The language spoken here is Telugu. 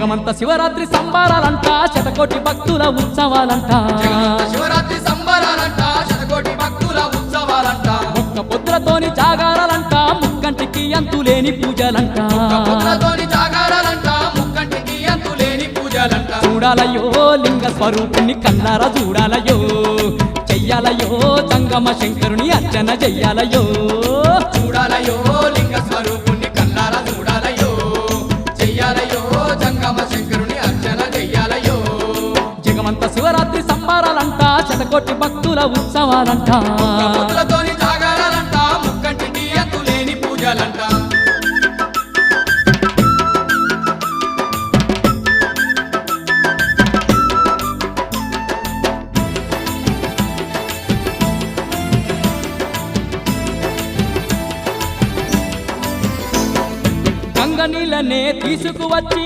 జగమంత శివరాత్రి సంబరాలంట శతకోటి భక్తుల ఉత్సవాలంట జగమంత శివరాత్రి సంబరాలంట శతకోటి భక్తుల ఉత్సవాలంట ఒక్క పొద్దులతోని జాగారాలంట ముక్కంటికి అంతులేని పూజలంట పొద్దులతోని జాగారాలంట ముక్కంటికి అంతులేని పూజలంట చూడాలయో లింగ స్వరూపుణ్ణి కన్నారా చూడాలయో చెయ్యాలయో సంగమ శంకరుని అర్చన చెయ్యాలయో చూడాలయో లింగ స్వరూపుణ్ణి కన్నారా చూడాలయో చెయ్యాలయో జంగమ శంకరుని అర్చన చెయ్యాలయో జగమంత శివరాత్రి సంబరాలంట శతకోటి భక్తుల ఉత్సవాలంట పొద్దులతోని జాగారాలంట ముక్కంటికి అంతులేని పూజలంట గంగ నీళ్ళనే తీసుకువచ్చి